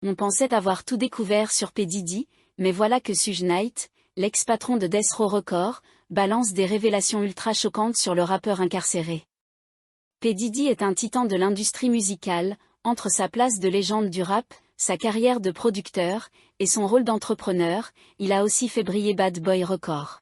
On pensait avoir tout découvert sur P. Diddy, mais voilà que Suge Knight, l'ex-patron de Death Row Records, balance des révélations ultra choquantes sur le rappeur incarcéré. P. Diddy est un titan de l'industrie musicale, entre sa place de légende du rap, sa carrière de producteur, et son rôle d'entrepreneur, il a aussi fait briller Bad Boy Records.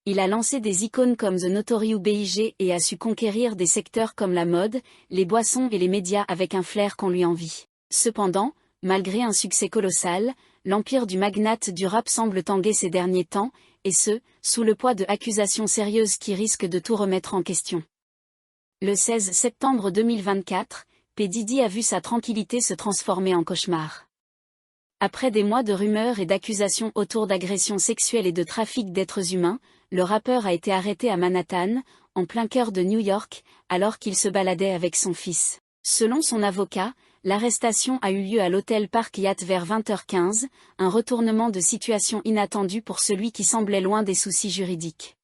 Il a lancé des icônes comme The Notorious B.I.G. et a su conquérir des secteurs comme la mode, les boissons et les médias avec un flair qu'on lui envie. Cependant, malgré un succès colossal, l'empire du magnate du rap semble tanguer ces derniers temps, et ce, sous le poids de accusations sérieuses qui risquent de tout remettre en question. Le 16 septembre 2024, P. Diddy a vu sa tranquillité se transformer en cauchemar. Après des mois de rumeurs et d'accusations autour d'agressions sexuelles et de trafic d'êtres humains, le rappeur a été arrêté à Manhattan, en plein cœur de New York, alors qu'il se baladait avec son fils. Selon son avocat, l'arrestation a eu lieu à l'hôtel Park Hyatt vers 20h15, un retournement de situation inattendu pour celui qui semblait loin des soucis juridiques.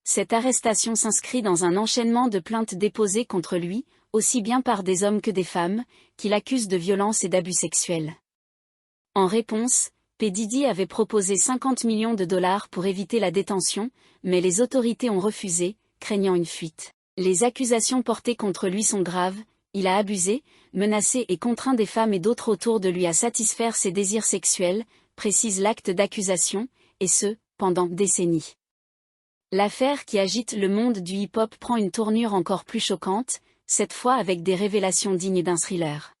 Cette arrestation s'inscrit dans un enchaînement de plaintes déposées contre lui, aussi bien par des hommes que des femmes, qui l'accusent de violence et d'abus sexuels. En réponse, P. Diddy avait proposé 50 millions de dollars pour éviter la détention, mais les autorités ont refusé, craignant une fuite. Les accusations portées contre lui sont graves, il a abusé, menacé et contraint des femmes et d'autres autour de lui à satisfaire ses désirs sexuels, précise l'acte d'accusation, et ce, pendant décennies. L'affaire qui agite le monde du hip-hop prend une tournure encore plus choquante, cette fois avec des révélations dignes d'un thriller.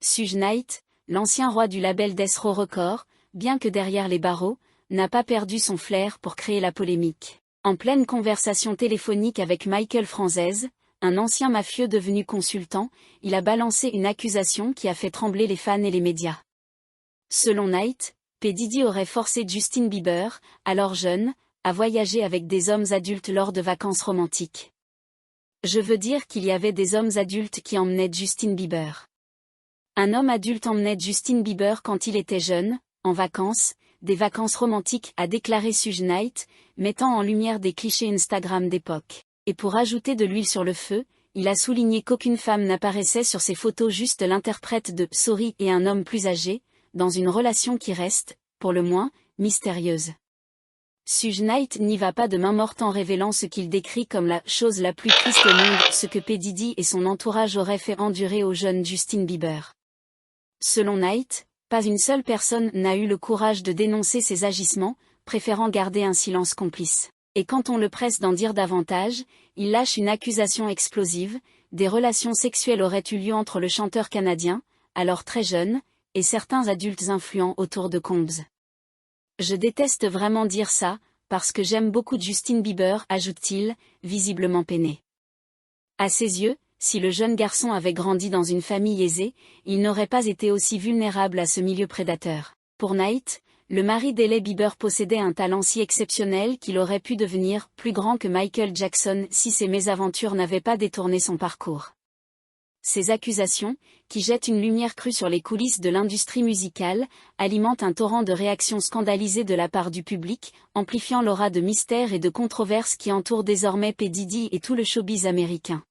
Suge Knight, l'ancien roi du label Death Row Records, bien que derrière les barreaux, n'a pas perdu son flair pour créer la polémique. En pleine conversation téléphonique avec Michael Franzese, un ancien mafieux devenu consultant, il a balancé une accusation qui a fait trembler les fans et les médias. Selon Knight, P. Diddy aurait forcé Justin Bieber, alors jeune, à voyager avec des hommes adultes lors de vacances romantiques. Je veux dire qu'il y avait des hommes adultes qui emmenaient Justin Bieber. Un homme adulte emmenait Justin Bieber quand il était jeune, en vacances, des vacances romantiques, a déclaré Suge Knight, mettant en lumière des clichés Instagram d'époque. Et pour ajouter de l'huile sur le feu, il a souligné qu'aucune femme n'apparaissait sur ses photos, juste l'interprète de Sorry et un homme plus âgé, dans une relation qui reste, pour le moins, mystérieuse. Suge Knight n'y va pas de main morte en révélant ce qu'il décrit comme la chose la plus triste au monde, ce que P. Diddy et son entourage auraient fait endurer au jeune Justin Bieber. Selon Knight, pas une seule personne n'a eu le courage de dénoncer ces agissements, préférant garder un silence complice. Et quand on le presse d'en dire davantage, il lâche une accusation explosive, des relations sexuelles auraient eu lieu entre le chanteur canadien, alors très jeune, et certains adultes influents autour de Combs. Je déteste vraiment dire ça, parce que j'aime beaucoup Justin Bieber, ajoute-t-il, visiblement peiné. À ses yeux, si le jeune garçon avait grandi dans une famille aisée, il n'aurait pas été aussi vulnérable à ce milieu prédateur. Pour Knight, le mari d'Hailey Bieber possédait un talent si exceptionnel qu'il aurait pu devenir plus grand que Michael Jackson si ses mésaventures n'avaient pas détourné son parcours. Ces accusations, qui jettent une lumière crue sur les coulisses de l'industrie musicale, alimentent un torrent de réactions scandalisées de la part du public, amplifiant l'aura de mystère et de controverse qui entoure désormais P. Diddy et tout le showbiz américain.